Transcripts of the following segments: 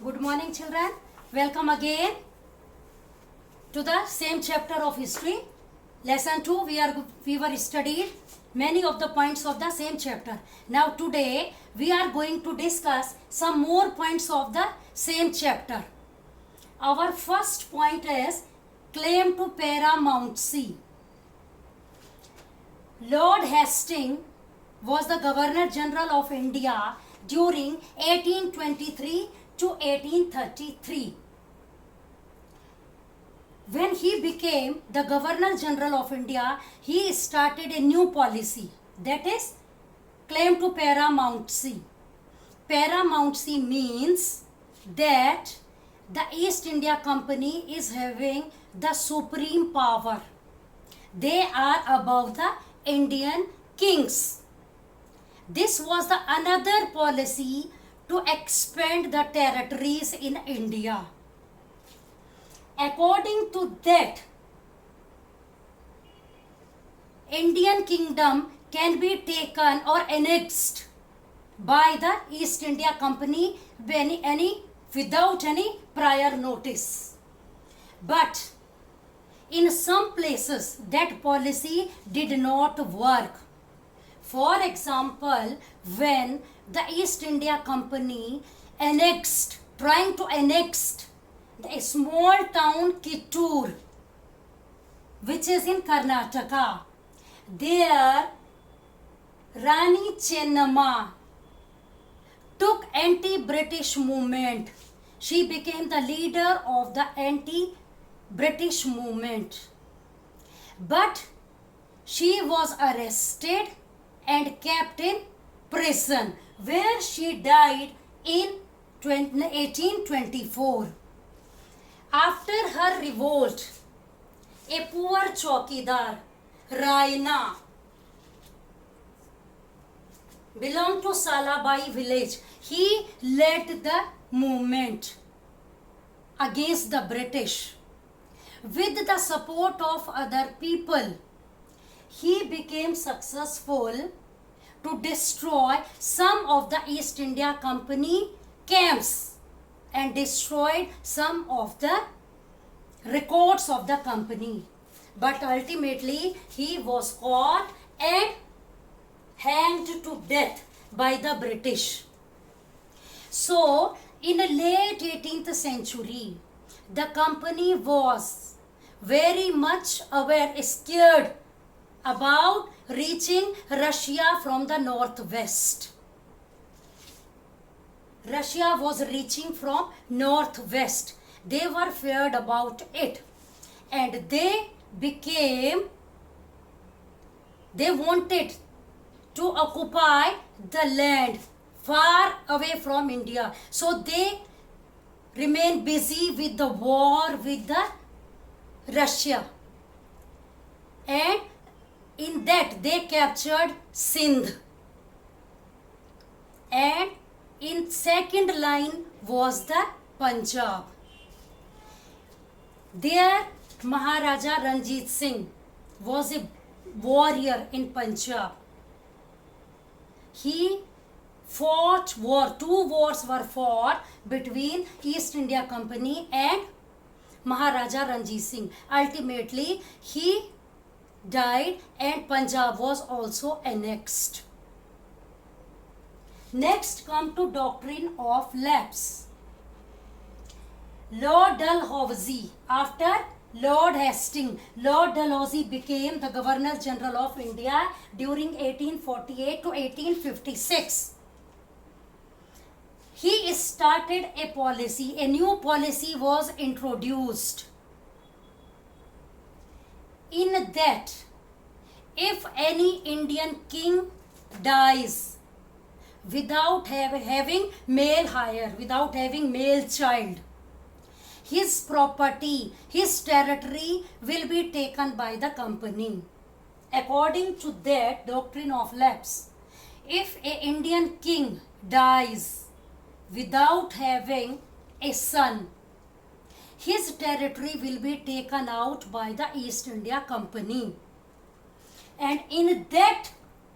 Good morning, children. Welcome again to the same chapter of history. Lesson 2, we were studied many of the points of the same chapter. Now today we are going to discuss some more points of the same chapter. Our first point is claim to paramountcy. Lord Hastings was the Governor General of India during 1823 to 1833. When he became the Governor General of India, he started a new policy, that is claim to paramountcy. Paramountcy means that the East India Company is having the supreme power. They are above the Indian kings. This was the another policy to expand the territories in India. According to that, Indian kingdom can be taken or annexed by the East India Company without any prior notice. But in some places that policy did not work. For example, when the East India Company trying to annex a small town Kittur, which is in Karnataka, there Rani Chennamma took anti-British movement. She became the leader of the anti-British movement. But she was arrested and kept in prison, where she died in 1824. After her revolt, a poor chowkidar, Raina, belonged to Salabai village. He led the movement against the British. With the support of other people, he became successful to destroy some of the East India Company camps and destroyed some of the records of the company. But ultimately he was caught and hanged to death by the British. So in the late 18th century, the company was very much scared about reaching Russia from the northwest. Russia was reaching from northwest. They were feared about it, and they wanted to occupy the land far away from India. So they remained busy with the war with the Russia, and in that they captured Sindh, and in second line was the Punjab. There Maharaja Ranjit Singh was a warrior in Punjab. He fought war. 2 wars were fought between East India Company and Maharaja Ranjit Singh. Ultimately he died and Punjab was also annexed. Next come to doctrine of lapse. Lord Dalhousie, after Lord Hastings, Lord Dalhousie became the Governor General of India during 1848 to 1856. He started a policy, a new policy was introduced. In that, if any Indian king dies without having male heir, without having male child, his property, his territory will be taken by the company. According to that doctrine of lapse, if an Indian king dies without having a son, his territory will be taken out by the East India Company. And in that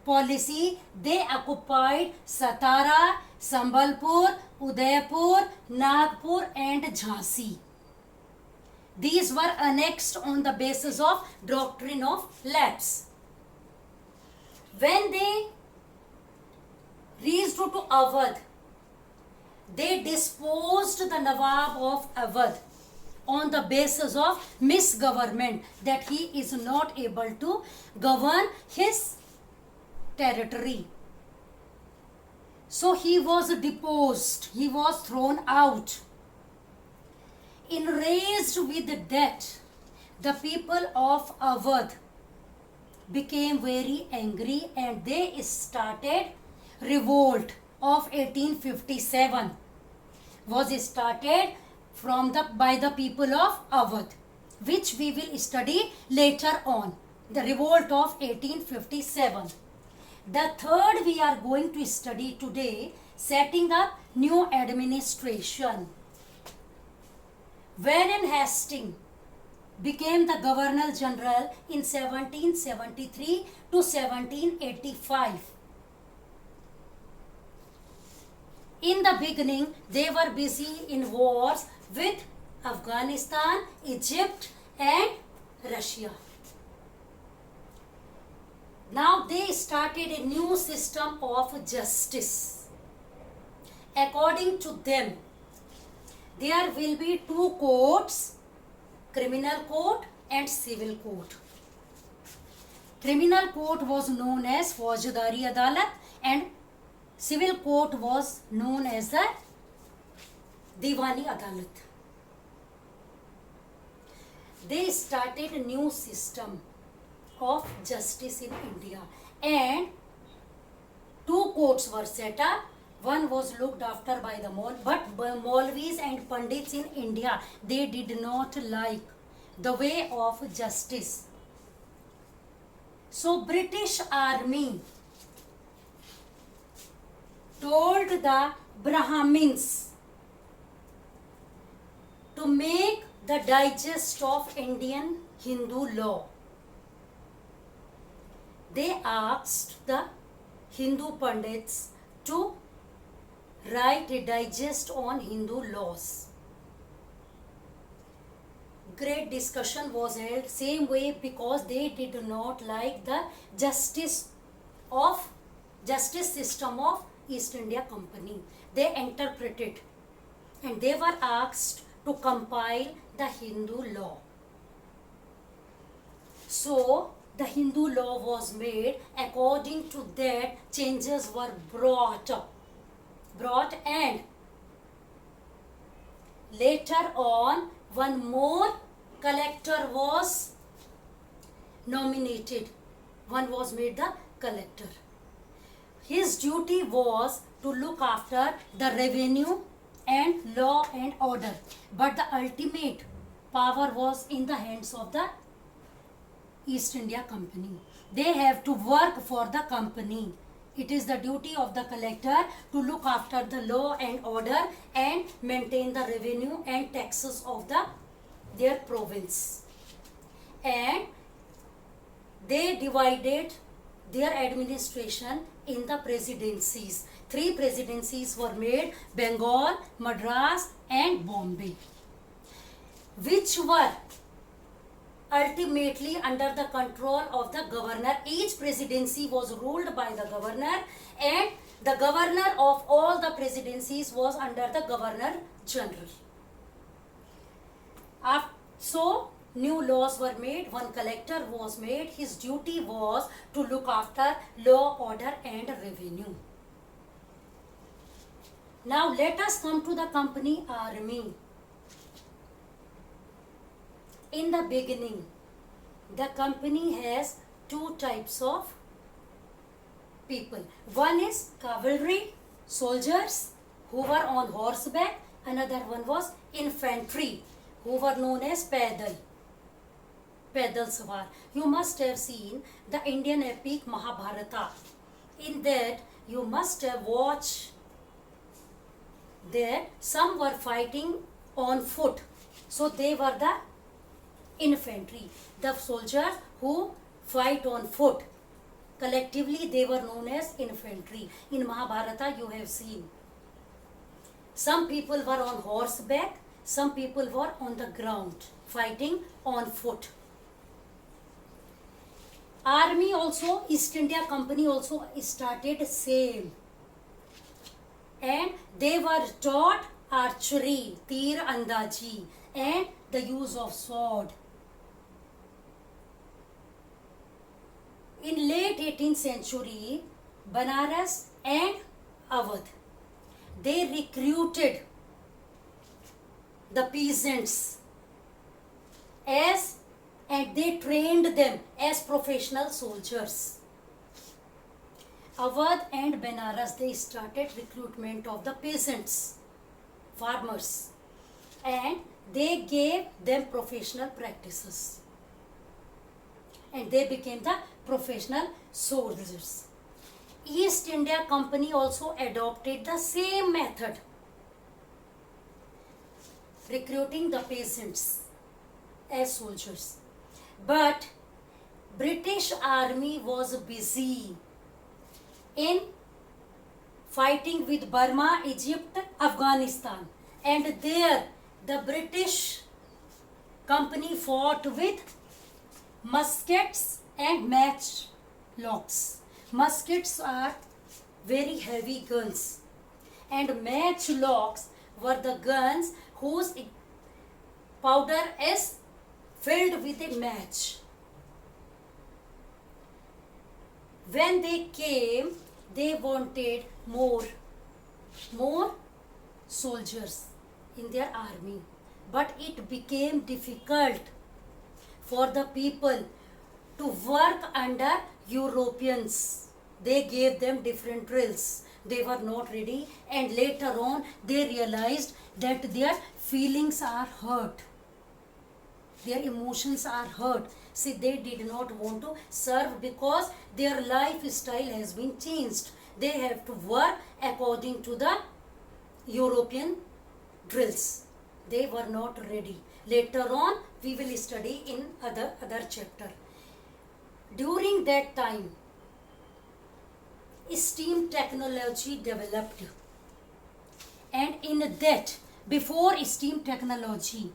policy, they occupied Satara, Sambalpur, Udaipur, Nagpur and Jhansi. These were annexed on the basis of doctrine of lapse. When they reached to Awadh, they disposed the Nawab of Awadh on the basis of misgovernment, that he is not able to govern his territory. So he was deposed, he was thrown out. Enraged with that, the people of Awadh became very angry and they started revolt of 1857 was started by the people of Awadh, which we will study later on, the revolt of 1857. The third we are going to study today, setting up new administration. Warren Hastings became the Governor General in 1773 to 1785. In the beginning, they were busy in wars with Afghanistan, Egypt and Russia. Now they started a new system of justice. According to them, there will be two courts, criminal court and civil court. Criminal court was known as Faujadari Adalat and civil court was known as the Diwani Adalat. They started a new system of justice in India and two courts were set up. One was looked after by the but Maulvis and Pandits in India, they did not like the way of justice. So British Army told the Brahmins to make the digest of Indian Hindu law. They asked the Hindu Pandits to write a digest on Hindu laws. Great discussion was held same way because they did not like the justice system of East India Company. They interpreted and they were asked to compile the Hindu law. So the Hindu law was made. According to that, changes were brought and later on one more collector was nominated. One was made the collector. His duty was to look after the revenue and law and order, but the ultimate power was in the hands of the East India Company. They have to work for the company. It is the duty of the collector to look after the law and order and maintain the revenue and taxes of their province. And they divided their administration in the presidencies. 3 presidencies were made: Bengal, Madras and Bombay, which were ultimately under the control of the governor. Each presidency was ruled by the governor and the governor of all the presidencies was under the Governor General. So new laws were made, one collector was made. His duty was to look after law, order and revenue. Now let us come to the company army. In the beginning, the company has 2 types of people. One is cavalry, soldiers who were on horseback. Another one was infantry who were known as Paidal Sawar. You must have seen the Indian epic Mahabharata. In that, you must have watched that some were fighting on foot. So they were the infantry, the soldiers who fight on foot. Collectively, they were known as infantry. In Mahabharata, you have seen. Some people were on horseback, some people were on the ground, fighting on foot. Army also, East India Company also started same. And they were taught archery, tir andazi, and the use of sword. In late 18th century, Banaras and Awadh, they recruited the peasants and they trained them as professional soldiers. Awadh and Banaras, they started recruitment of the peasants, farmers, and they gave them professional practices. And they became the professional soldiers. East India Company also adopted the same method, recruiting the peasants as soldiers. But British Army was busy in fighting with Burma, Egypt, Afghanistan, and there the British company fought with muskets and matchlocks. Muskets are very heavy guns, and matchlocks were the guns whose powder is filled with a match. When they came, they wanted more soldiers in their army, but it became difficult for the people to work under Europeans. They gave them different drills. They were not ready, and later on they realized that their feelings are hurt. Their emotions are hurt. See, they did not want to serve because their lifestyle has been changed. They have to work according to the European drills. They were not ready. Later on, we will study in other chapter. During that time, steam technology developed, and in that, before steam technology,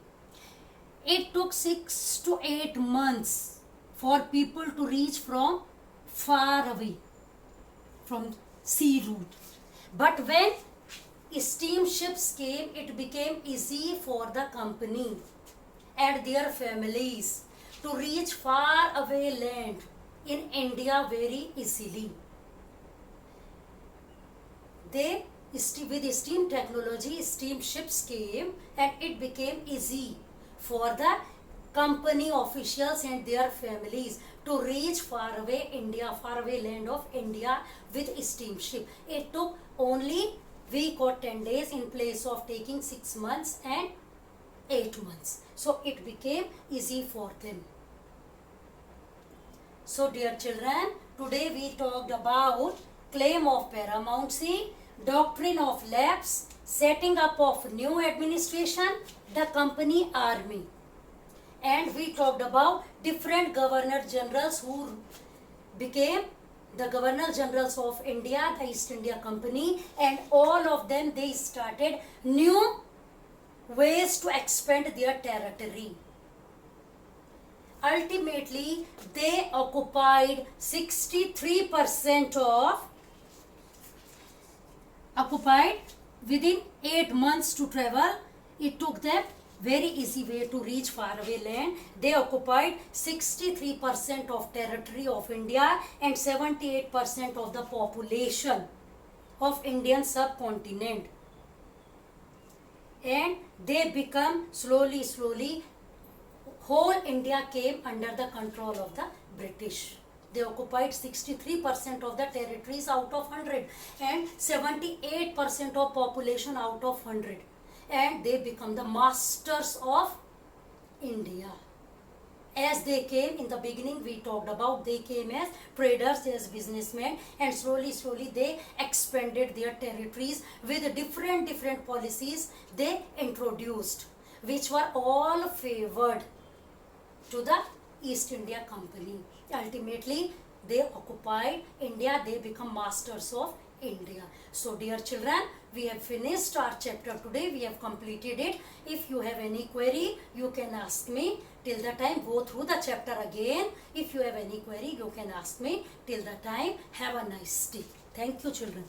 it took 6 to 8 months for people to reach from far away from sea route. But when steamships came, it became easy for the company and their families to reach far away land in India very easily. With steam technology, steamships came, and it became easy for the company officials and their families to reach far away land of India with steamship. It took only week or 10 days in place of taking 6 months and 8 months. So it became easy for them. So dear children, today we talked about claim of paramountcy, doctrine of lapse, setting up of new administration, the company army. And we talked about different governor generals who became the governor generals of India, the East India Company, and all of them, they started new ways to expand their territory. Ultimately, they occupied 63% occupied within 8 months to travel. It took them very easy way to reach faraway land. They occupied 63% of territory of India and 78% of the population of Indian subcontinent. And they become slowly, whole India came under the control of the British. They occupied 63% of the territories out of 100 and 78% of population out of 100. And they become the masters of India. As they came, in the beginning we talked about, they came as traders, as businessmen, and slowly they expanded their territories with different policies they introduced, which were all favored to the East India Company. Ultimately, they occupied India, they become masters of India. So dear children, we have finished our chapter today. We have completed it. If you have any query, you can ask me. Till the time, go through the chapter again. If you have any query, you can ask me. Till the time, have a nice day. Thank you children.